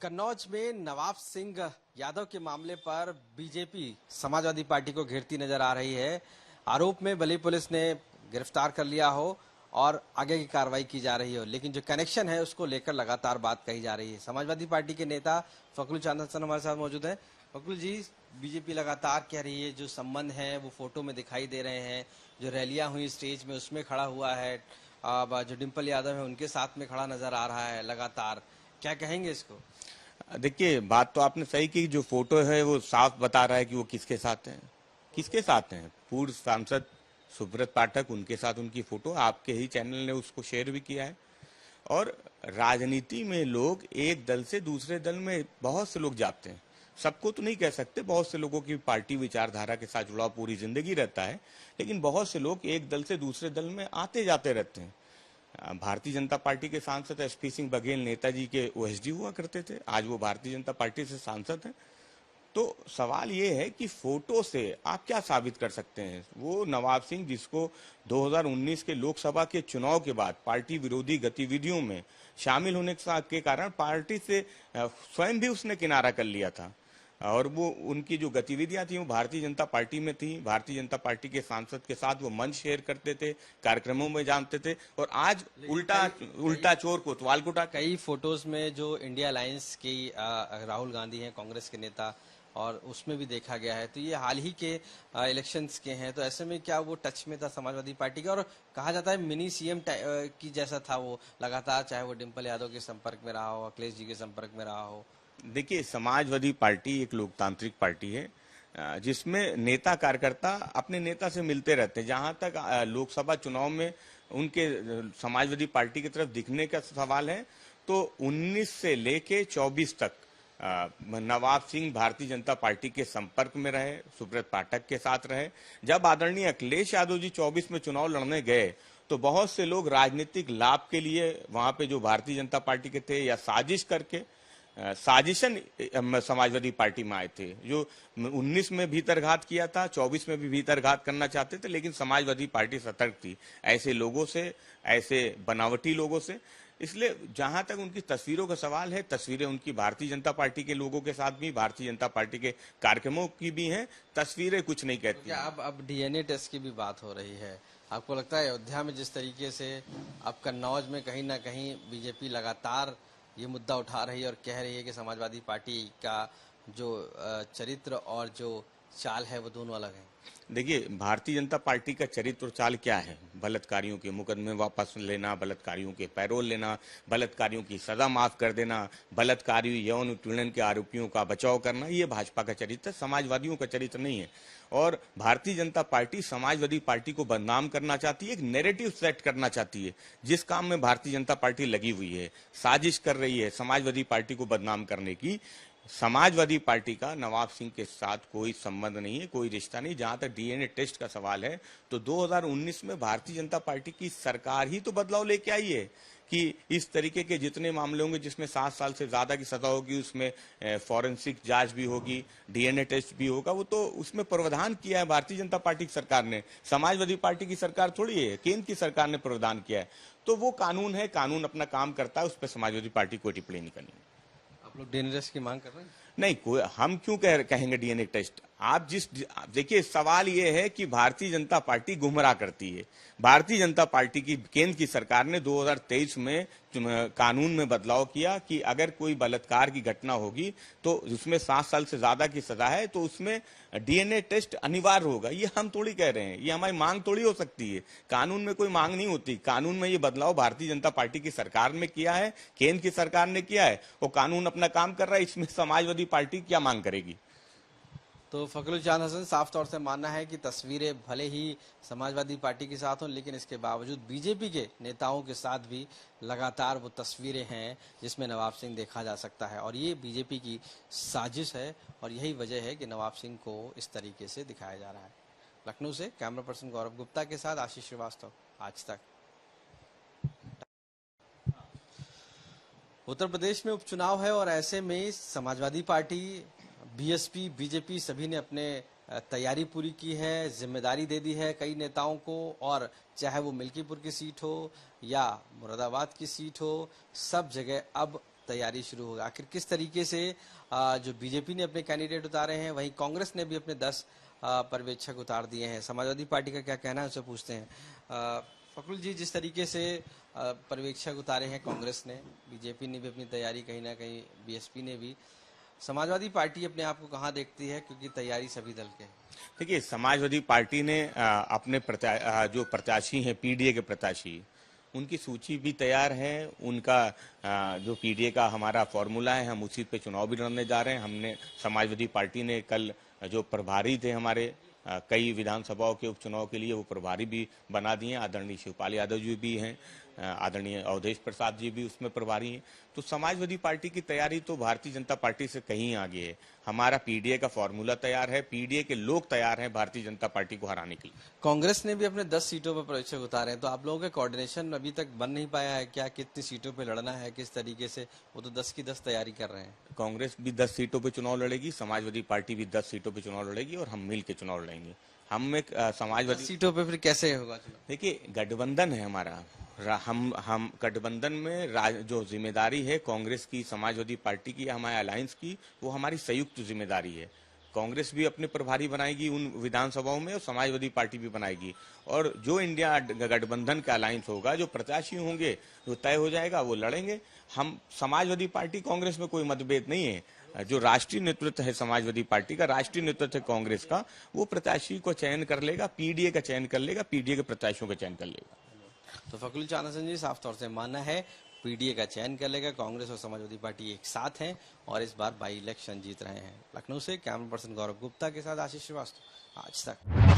कन्नौज में नवाब सिंह यादव के मामले पर बीजेपी समाजवादी पार्टी को घेरती नजर आ रही है। आरोप में भले पुलिस ने गिरफ्तार कर लिया हो और आगे की कार्रवाई की जा रही हो, लेकिन जो कनेक्शन है उसको लेकर लगातार बात कही जा रही है। समाजवादी पार्टी के नेता फखरुल चांद हसन हमारे साथ मौजूद हैं। फखरुल जी, बीजेपी लगातार कह रही है जो संबंध है वो फोटो में दिखाई दे रहे हैं, जो रैलियां हुई स्टेज में उसमें खड़ा हुआ है, अब जो डिम्पल यादव है उनके साथ में खड़ा नजर आ रहा है लगातार, क्या कहेंगे इसको? देखिए, बात तो आपने सही की। जो फोटो है वो साफ बता रहा है कि वो किसके साथ हैं। किसके साथ हैं? पूर्व सांसद सुब्रत पाठक, उनके साथ उनकी फोटो आपके ही चैनल ने उसको शेयर भी किया है। और राजनीति में लोग एक दल से दूसरे दल में बहुत से लोग जाते हैं। सबको तो नहीं कह सकते, बहुत से लोगों की पार्टी विचारधारा के साथ जुड़ाव पूरी जिंदगी रहता है, लेकिन बहुत से लोग एक दल से दूसरे दल में आते जाते रहते हैं। भारतीय जनता पार्टी के सांसद एसपी सिंह बघेल नेताजी के ओएसडी हुआ करते थे, आज वो भारतीय जनता पार्टी से सांसद हैं। तो सवाल ये है कि फोटो से आप क्या साबित कर सकते हैं? वो नवाब सिंह जिसको 2019 के लोकसभा के चुनाव के बाद पार्टी विरोधी गतिविधियों में शामिल होने के कारण पार्टी से स्वयं भी उसने किनारा कर लिया था, और वो उनकी जो गतिविधियां थी वो भारतीय जनता पार्टी में थी। भारतीय जनता पार्टी के सांसद के साथ वो मंच शेयर करते थे, कार्यक्रमों में जानते थे, और आज उल्टा चोर कोतवाल को टाका। कई फोटोज में जो इंडिया अलायंस की राहुल गांधी हैं, कांग्रेस के नेता, और उसमें भी देखा गया है। तो ये हाल ही के इलेक्शंस के हैं, तो ऐसे में क्या वो टच में था समाजवादी पार्टी का? और कहा जाता है मिनी सीएम की जैसा था वो लगातार, चाहे वो डिम्पल यादव के संपर्क में रहा हो, अखिलेश जी के संपर्क में रहा हो। देखिए, समाजवादी पार्टी एक लोकतांत्रिक पार्टी है जिसमें नेता कार्यकर्ता अपने नेता से मिलते रहते हैं। जहां तक लोकसभा चुनाव में उनके समाजवादी पार्टी की तरफ दिखने का सवाल है, तो 19 से लेके 24 तक नवाब सिंह भारतीय जनता पार्टी के संपर्क में रहे, सुब्रत पाठक के साथ रहे। जब आदरणीय अखिलेश यादव जी 24 में चुनाव लड़ने गए तो बहुत से लोग राजनीतिक लाभ के लिए वहां पे जो भारतीय जनता पार्टी के थे या साजिश करके साजिशन समाजवादी पार्टी में आए थे। जो 19 में भीतरघात किया था, 24 में भी भीतरघात करना चाहते थे, लेकिन समाजवादी पार्टी सतर्क थी ऐसे लोगों से, ऐसे बनावटी लोगों से। इसलिए जहां तक उनकी तस्वीरों का सवाल है, तस्वीरें उनकी भारतीय जनता पार्टी के लोगों के साथ भी, भारतीय जनता पार्टी के कार्यक्रमों की भी हैं। तस्वीरें कुछ नहीं कहती। क्या अब डीएनए टेस्ट की भी बात हो रही है? आपको लगता है अयोध्या में जिस तरीके से अब कन्नौज में कहीं ना कहीं बीजेपी लगातार ये मुद्दा उठा रही है और कह रही है कि समाजवादी पार्टी का जो चरित्र और जो चाल है वो दोनों अलग है? देखिए, भारतीय जनता पार्टी का चरित्र और चाल क्या है? बलात्कारियों के मुकदमे वापस लेना, बलात्कारियों के पैरोल लेना, बलात्कारियों की सजा माफ कर देना, बलात्कारी यौन उत्पीड़न के आरोपियों का बचाव करना, ये भाजपा का चरित्र, समाजवादियों का चरित्र नहीं है। और भारतीय जनता पार्टी समाजवादी पार्टी को बदनाम करना चाहती है, एक नैरेटिव सेट करना चाहती है। जिस काम में भारतीय जनता पार्टी लगी हुई है, साजिश कर रही है समाजवादी पार्टी को बदनाम करने की। समाजवादी पार्टी का नवाब सिंह के साथ कोई संबंध नहीं है, कोई रिश्ता नहीं। जहां तक डीएनए टेस्ट का सवाल है, तो 2019 में भारतीय जनता पार्टी की सरकार ही तो बदलाव लेके आई है कि इस तरीके के जितने मामले होंगे जिसमें 7 साल से ज्यादा की सजा होगी, उसमें फॉरेंसिक जांच भी होगी, डीएनए टेस्ट भी होगा, वो तो उसमें प्रावधान किया है भारतीय जनता पार्टी की सरकार ने। समाजवादी पार्टी की सरकार थोड़ी है, केंद्र की सरकार ने प्रावधान किया है। तो वो कानून है, कानून अपना काम करता है, उस पर समाजवादी पार्टी कोई टिप्पणी नहीं करनी। आप लोग डीएनए टेस्ट की मांग कर रहे हैं? नहीं, कोई हम क्यों कहेंगे डीएनए टेस्ट? आप देखिए, सवाल ये है कि भारतीय जनता पार्टी गुमराह करती है। भारतीय जनता पार्टी की केंद्र की सरकार ने 2023 में कानून में बदलाव किया कि अगर कोई बलात्कार की घटना होगी तो उसमें 7 साल से ज्यादा की सजा है, तो उसमें डीएनए टेस्ट अनिवार्य होगा। ये हम थोड़ी कह रहे हैं, ये हमारी मांग थोड़ी हो सकती है। कानून में कोई मांग नहीं होती। कानून में ये बदलाव भारतीय जनता पार्टी की सरकार ने किया है, केंद्र की सरकार ने किया है, और कानून अपना काम कर रहा है। इसमें समाजवादी पार्टी क्या मांग करेगी? तो फखरुल चांद हसन साफ तौर से मानना है कि तस्वीरें भले ही समाजवादी पार्टी के साथ हों, लेकिन इसके बावजूद बीजेपी के नेताओं के साथ भी लगातार वो तस्वीरें हैं जिसमें नवाब सिंह देखा जा सकता है, और ये बीजेपी की साजिश है, और यही वजह है कि नवाब सिंह को इस तरीके से दिखाया जा रहा है। लखनऊ से कैमरा पर्सन गौरव गुप्ता के साथ आशीष श्रीवास्तव, आज तक। उत्तर प्रदेश में उपचुनाव है और ऐसे में समाजवादी पार्टी, बीएसपी, बीजेपी सभी ने अपने तैयारी पूरी की है, जिम्मेदारी दे दी है कई नेताओं को, और चाहे वो मिल्कीपुर की सीट हो या मुरादाबाद की सीट हो, सब जगह अब तैयारी शुरू होगा। आखिर किस तरीके से जो बीजेपी ने अपने कैंडिडेट उतारे हैं, वहीं कांग्रेस ने भी अपने 10 पर्यवेक्षक उतार दिए हैं। समाजवादी पार्टी का क्या कहना है, उसे पूछते हैं। फकरुल जी, जिस तरीके से पर्यवेक्षक उतारे हैं कांग्रेस ने, बीजेपी ने भी अपनी तैयारी कहीं ना कहीं, बीएसपी ने भी, समाजवादी पार्टी अपने आप को कहाँ देखती है, क्योंकि तैयारी सभी दल के है? देखिए, समाजवादी पार्टी ने अपने जो प्रत्याशी हैं, पीडीए के प्रत्याशी, उनकी सूची भी तैयार है। उनका जो पीडीए का हमारा फॉर्मूला है, हम उसी पे चुनाव भी लड़ने जा रहे हैं। हमने समाजवादी पार्टी ने कल जो प्रभारी थे हमारे कई विधानसभाओं के उपचुनाव के लिए, वो प्रभारी भी बना दिए। आदरणीय शिवपाल यादव जी भी हैं, आदरणीय अवधेश प्रसाद जी भी उसमें प्रभारी हैं। तो समाजवादी पार्टी की तैयारी तो भारतीय जनता पार्टी से कहीं आगे है। हमारा पीडीए का फॉर्मूला तैयार है, पीडीए के लोग तैयार हैं भारतीय जनता पार्टी को हराने के लिए। कांग्रेस ने भी अपने 10 सीटों पर पर्यवेक्षक उतारे हैं, तो आप लोगों का कोऑर्डिनेशन अभी तक बन नहीं पाया है क्या? कितनी सीटों पे लड़ना है, किस तरीके से? वो तो 10 की 10 तैयारी कर रहे हैं। कांग्रेस भी 10 सीटों पे चुनाव लड़ेगी, समाजवादी पार्टी भी 10 सीटों पे चुनाव लड़ेगी और हम मिल के चुनाव लड़ेंगे। हम एक समाजवादी सीटों पे फिर कैसे होगा चुनाव? देखिए, गठबंधन है हमारा। हम गठबंधन में जो जिम्मेदारी है कांग्रेस की, समाजवादी पार्टी की, हमारे अलायंस की, वो हमारी संयुक्त जिम्मेदारी है। कांग्रेस भी अपने प्रभारी बनाएगी उन विधानसभाओं में और समाजवादी पार्टी भी बनाएगी। और जो इंडिया गठबंधन का अलायंस होगा, जो प्रत्याशी होंगे, जो तय हो जाएगा, वो लड़ेंगे। हम समाजवादी पार्टी कांग्रेस में कोई मतभेद नहीं है। जो राष्ट्रीय नेतृत्व है समाजवादी पार्टी का, राष्ट्रीय नेतृत्व है कांग्रेस का, वो प्रत्याशी को चयन कर लेगा, पीडीए का चयन कर लेगा, पीडीए के प्रत्याशियों का चयन कर लेगा। तो फकरुल चांदसन जी, साफ तौर से मानना है पीडीए का चयन कर लेगा, कांग्रेस और समाजवादी पार्टी एक साथ हैं और इस बार बाई इलेक्शन जीत रहे हैं। लखनऊ से कैमरा पर्सन गौरव गुप्ता के साथ आशीष श्रीवास्तव, आज तक।